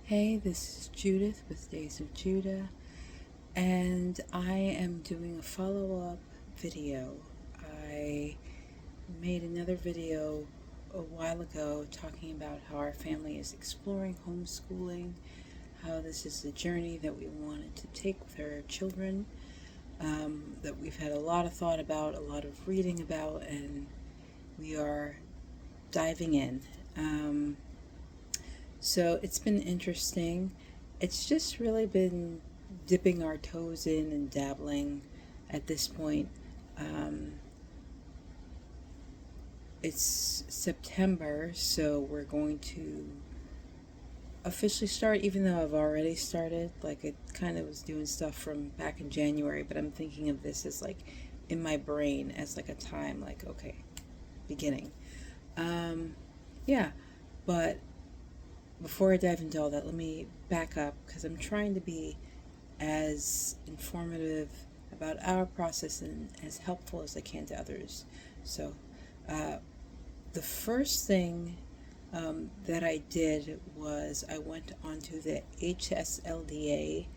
Hey, this is Judith with Days of Judah, and I am doing a follow-up video. I made another video a while ago talking about how our family is exploring homeschooling, how this is the journey that we wanted to take with our children, that we've had a lot of thought about, a lot of reading about, and we are diving in. So it's been interesting. It's just really been dipping our toes in and dabbling at this point. Um, it's September, so we're going to officially start, even though I've already started. Like, I kind of was doing stuff from back in January, but I'm thinking of this as like in my brain as like a time, like, okay, beginning. Um, yeah, but before I dive into all that, let me back up because I'm trying to be as informative about our process and as helpful as I can to others. So, uh, the first thing that I did was I went onto the HSLDA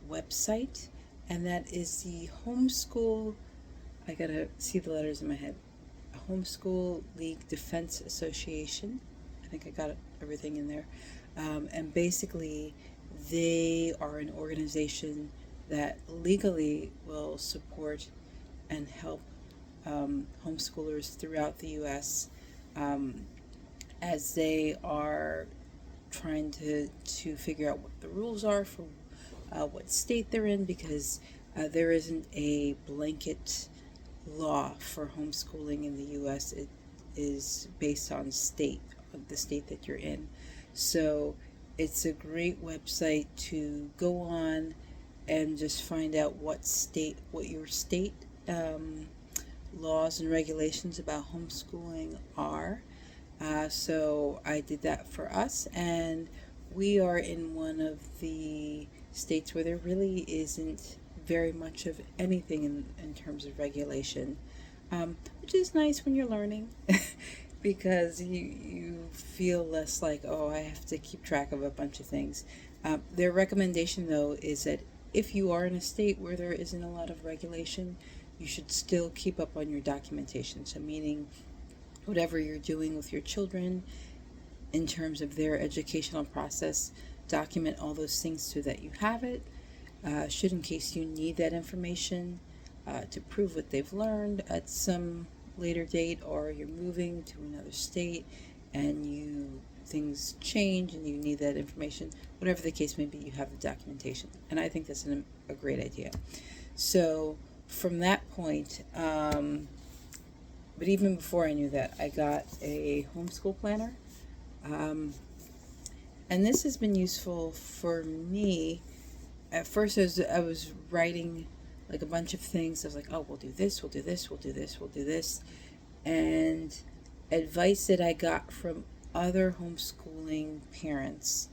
website, and that is the Homeschool. I gotta see the letters in my head. Homeschool League Defense Association. I think I got everything in there. And basically, they are an organization that legally will support and help homeschoolers throughout the U.S. Um, as they are trying to figure out what the rules are for what state they're in, because there isn't a blanket law for homeschooling in the U.S. It is based on the state that you're in. So it's a great website to go on and just find out what your state laws and regulations about homeschooling are. So I did that for us, and we are in one of the states where there really isn't very much of anything in terms of regulation, which is nice when you're learning because you feel less like, oh, I have to keep track of a bunch of things. Their recommendation, though, is that if you are in a state where there isn't a lot of regulation, you should still keep up on your documentation. So, meaning whatever you're doing with your children in terms of their educational process, document all those things so that you have it, should in case you need that information to prove what they've learned at some later date, or you're moving to another state and things change and you need that information. Whatever the case may be, you have the documentation, and I think that's a great idea. So from that point, but even before I knew that, I got a homeschool planner. Um, and this has been useful for me. At first, I was writing like a bunch of things. I was like, oh, we'll do this, we'll do this, we'll do this, we'll do this. And advice that I got from other homeschooling parents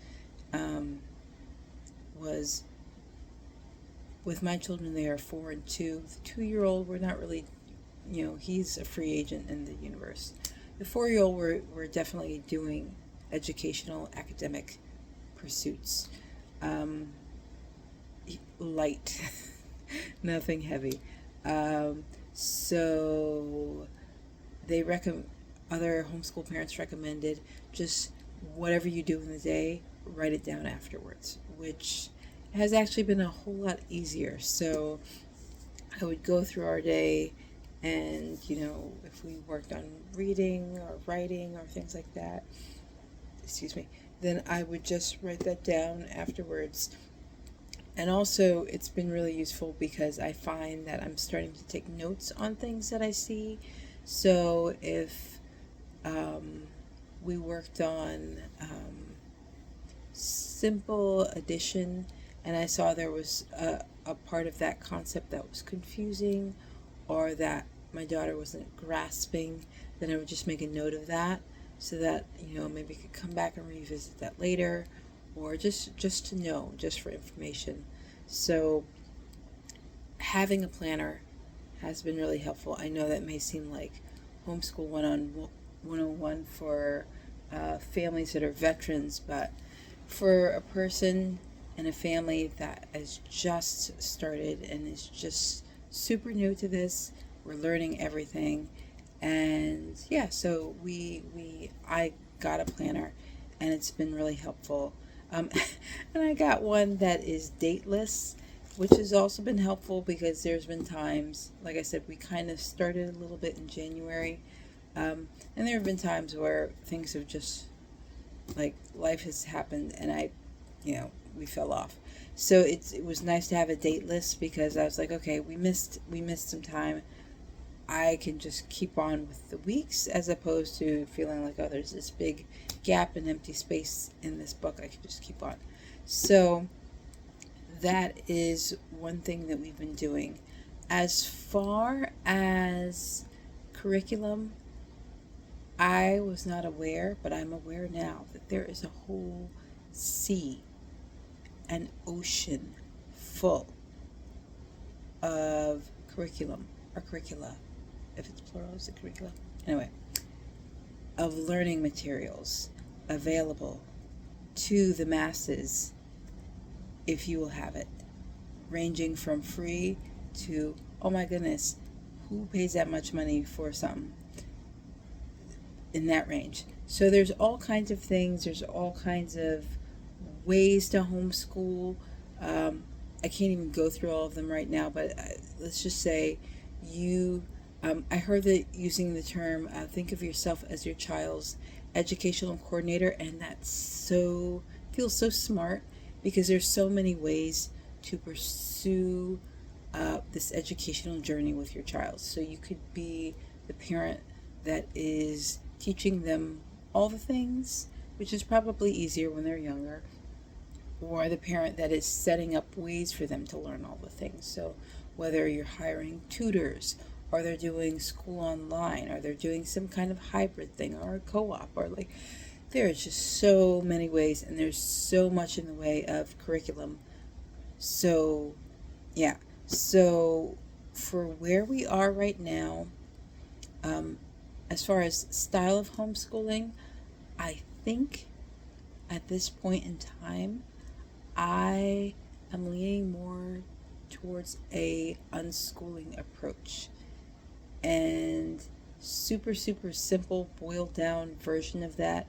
was, with my children, they are 4 and 2. The 2-year-old, we're not really, he's a free agent in the universe. The 4-year-old, we're definitely doing educational, academic pursuits. Light, nothing heavy. So other homeschool parents recommended just whatever you do in the day, write it down afterwards, which has actually been a whole lot easier. So I would go through our day, and if we worked on reading or writing or things like that, then I would just write that down afterwards. And also, it's been really useful because I find that I'm starting to take notes on things that I see. So if we worked on simple addition, and I saw there was a part of that concept that was confusing, or that my daughter wasn't grasping, then I would just make a note of that, so that maybe I could come back and revisit that later, or just to know, just for information. So having a planner has been really helpful. I know that may seem like homeschool 101 for families that are veterans, but for a person and a family that has just started and is just super new to this, we're learning everything. And yeah, so I got a planner, and it's been really helpful. Um, and I got one that is dateless, which has also been helpful because there's been times, like I said, we kind of started a little bit in January, and there have been times where things have just, like, life has happened, and we fell off. So it was nice to have a date list, because I was like, okay, we missed some time. I can just keep on with the weeks, as opposed to feeling like, oh, there's this big gap and empty space in this book. I can just keep on. So that is one thing that we've been doing. As far as curriculum, I was not aware, but I'm aware now that there is a whole sea, an ocean full of curriculum, or curricula, if it's plural, is it curricula? Anyway, of learning materials available to the masses if you will have it, ranging from free to, oh my goodness, who pays that much money for something in that range? So there's all kinds of things, there's all kinds of ways to homeschool. I can't even go through all of them right now, but let's just say you, I heard that using the term, think of yourself as your child's educational coordinator, and that's so, feels so smart, because there's so many ways to pursue this educational journey with your child. So you could be the parent that is teaching them all the things, which is probably easier when they're younger, or the parent that is setting up ways for them to learn all the things. So whether you're hiring tutors, or they're doing school online, or they're doing some kind of hybrid thing, or a co-op, or like, there's just so many ways, and there's so much in the way of curriculum. So yeah, so for where we are right now, um, as far as style of homeschooling, I think at this point in time, I am leaning more towards a unschooling approach, and super super simple boiled down version of that.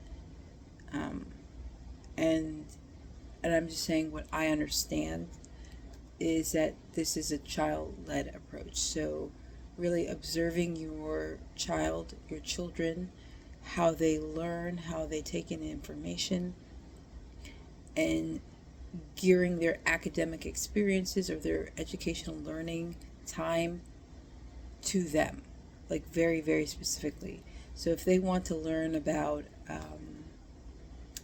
Um, and and I'm just saying what I understand is that this is a child led approach. So really observing your child, your children, how they learn, how they take in information, and gearing their academic experiences or their educational learning time to them, like very, very specifically. So if they want to learn about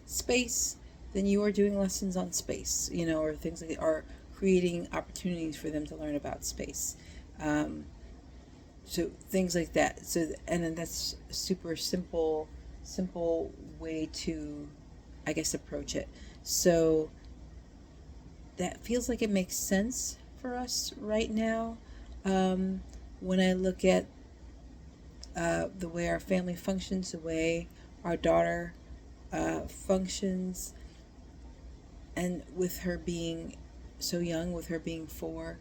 space, then you are doing lessons on space, or things like that, are creating opportunities for them to learn about space. Um, so things like that. So, and then that's a super simple way to, I guess, approach it. So that feels like it makes sense for us right now. Um, when I look at the way our family functions, the way our daughter functions, and with her being so young, with her being 4,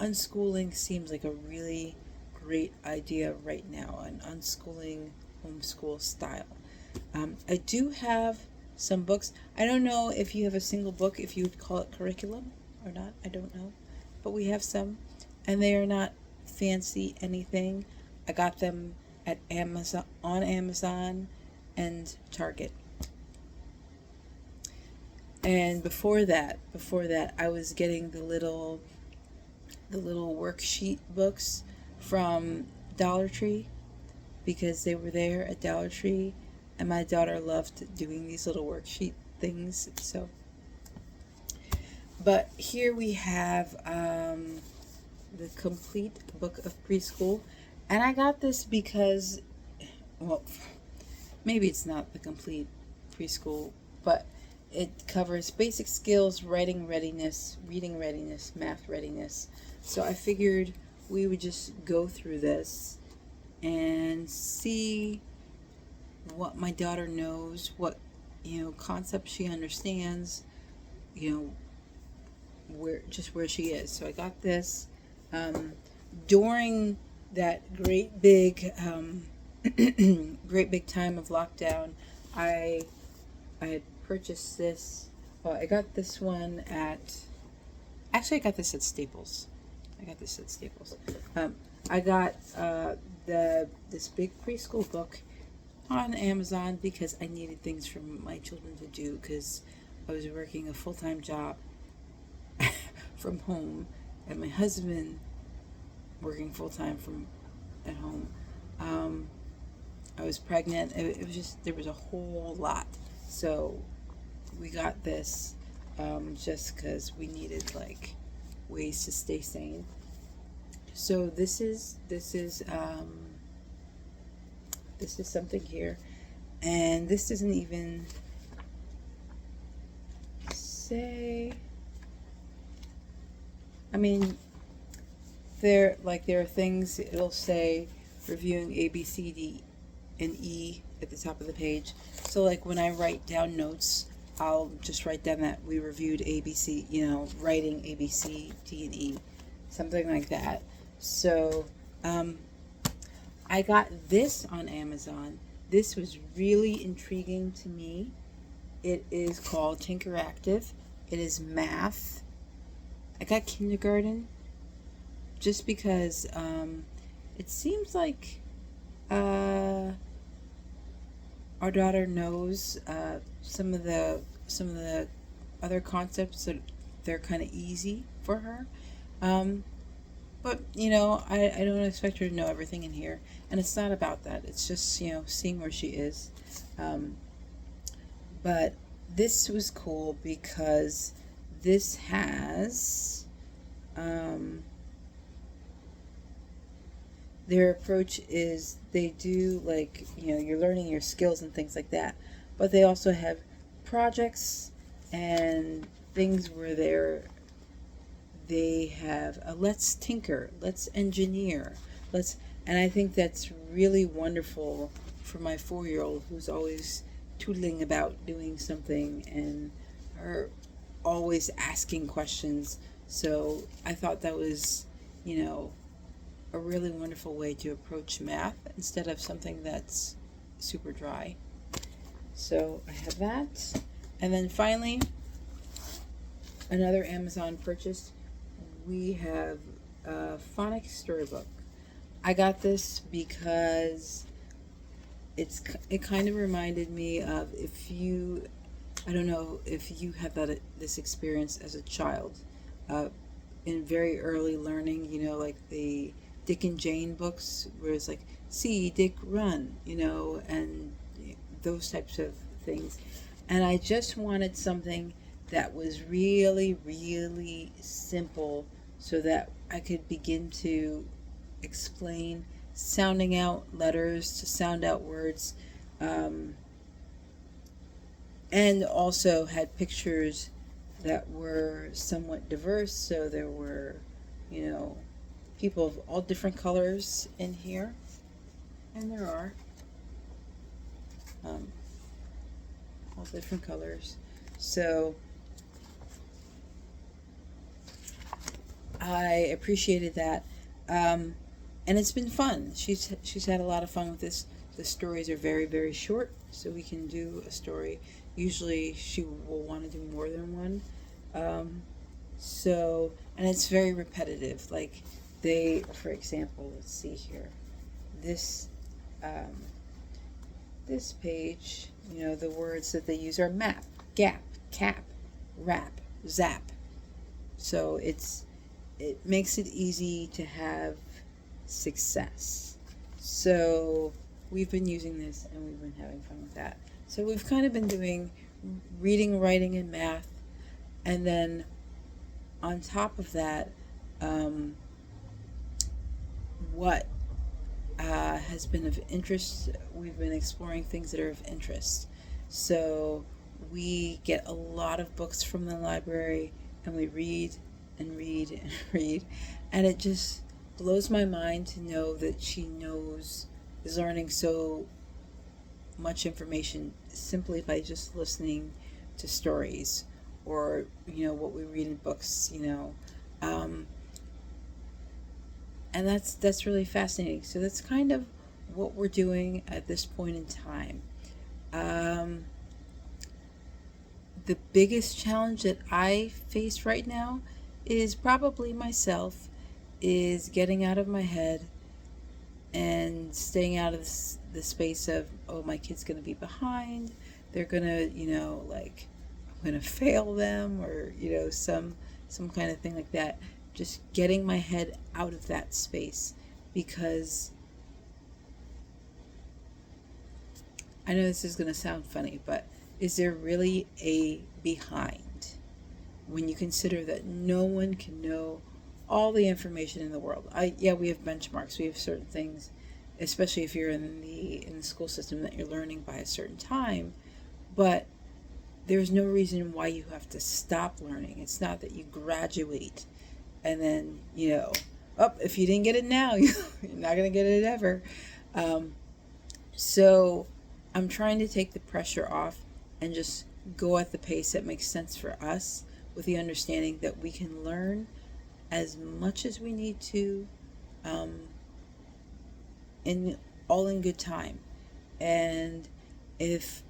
unschooling seems like a really great idea right now, an unschooling homeschool style. I do have some books. I don't know if you have a single book, if you would call it curriculum or not. I don't know. But we have some, and they are not fancy anything. I got them at Amazon, on Amazon and Target. And before that, I was getting the little worksheet books from Dollar Tree, because they were there at Dollar Tree, and my daughter loved doing these little worksheet things. So, but here we have the complete book of preschool, and I got this because, well, maybe it's not the complete preschool, but it covers basic skills, writing readiness, reading readiness, math readiness. So I figured we would just go through this and see what my daughter knows, what concepts she understands, you know, where she is. So I got this during that great big time of lockdown. I I had purchased this. Well, I got this one at. Actually, I got this at Staples. I got this at Staples. I got this big preschool book on Amazon because I needed things for my children to do because I was working a full-time job from home, and my husband working full-time from at home. I was pregnant. It was just, there was a whole lot. So we got this just because we needed like ways to stay sane. So this is something here, and this doesn't even say. I mean, there are things it'll say reviewing A, B, C, D, and E at the top of the page. So like when I write down notes, I'll just write down that we reviewed A, B, C, writing A, B, C, D, and E, something like that. So I got this on Amazon. This was really intriguing to me. It is called Tinkeractive. It is math. I got kindergarten just because it seems like our daughter knows some of the other concepts that they're kind of easy for her. But I don't expect her to know everything in here, and it's not about that. It's just seeing where she is. But this was cool because this has their approach is they do like you're learning your skills and things like that, but they also have projects and things where they have a let's tinker, let's engineer, and I think that's really wonderful for my 4-year-old who's always tootling about doing something and her always asking questions. So I thought that was a really wonderful way to approach math instead of something that's super dry. So I have that. And then finally, another Amazon purchase. We have a phonics storybook. I got this because it kind of reminded me of I don't know if you had this experience as a child, in very early learning, like the Dick and Jane books, where it's like, see Dick run, and those types of things. And I just wanted something that was really, really simple so that I could begin to explain, sounding out letters to sound out words, and also had pictures that were somewhat diverse. So there were, people of all different colors in here, and there are all different colors. So I appreciated that, and it's been fun. She's had a lot of fun with this. The stories are very, very short, so we can do a story. Usually she will want to do more than one. And it's very repetitive. Like for example, let's see here. This page, the words that they use are map, gap, cap, wrap, zap. So it makes it easy to have success. So we've been using this and we've been having fun with that. So we've kind of been doing reading, writing, and math, and then on top of that, what has been of interest, we've been exploring things that are of interest. So we get a lot of books from the library, and we read and read and read, and it just blows my mind to know that she is learning so much information simply by just listening to stories or, what we read in books. Um, and that's really fascinating. So that's kind of what we're doing at this point in time. Um, the biggest challenge that I face right now is probably myself, is getting out of my head and staying out of the space of, oh, my kid's going to be behind, they're going to, like, I'm going to fail them, or, some kind of thing like that. Just getting my head out of that space, because I know this is going to sound funny, but is there really a behind when you consider that no one can know all the information in the world? Yeah, we have benchmarks, we have certain things, especially if you're in the school system, that you're learning by a certain time, but there's no reason why you have to stop learning. It's not that you graduate and then, oh, if you didn't get it now, you're not going to get it ever. Um, so I'm trying to take the pressure off and just go at the pace that makes sense for us, with the understanding that we can learn as much as we need to, um, in all in good time. And if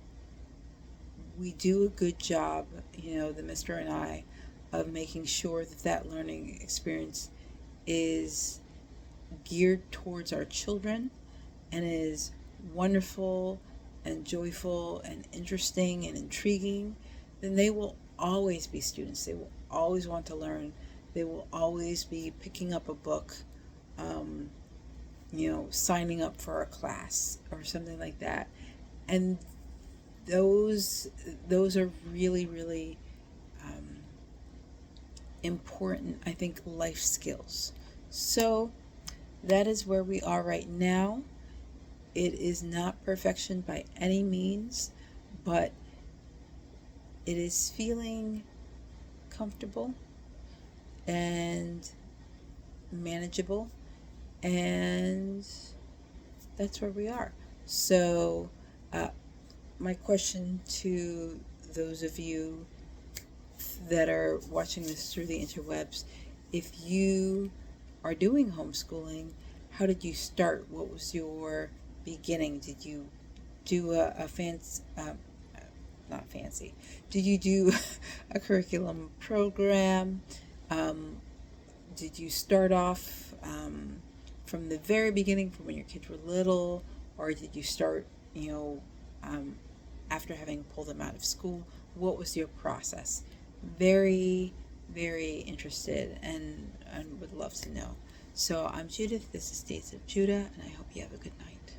we do a good job, the mister and I, of making sure that that learning experience is geared towards our children and is wonderful and joyful and interesting and intriguing, then they will always be students. They will always want to learn. They will always be picking up a book, um, signing up for a class or something like that. And those are really, really um, important, I think, life skills. So that is where we are right now. It is not perfection by any means, but it is feeling comfortable and manageable, and that's where we are. So, uh, my question to those of you that are watching this through the interwebs: if you are doing homeschooling, how did you start? What was your beginning? Did you do a fancy, not fancy, did you do a curriculum program? Um, did you start off from the very beginning, from when your kids were little, or did you start, um, after having pulled them out of school? What was your process? Very, very interested, and would love to know. So I'm Judith. This is Days of Judah, and I hope you have a good night.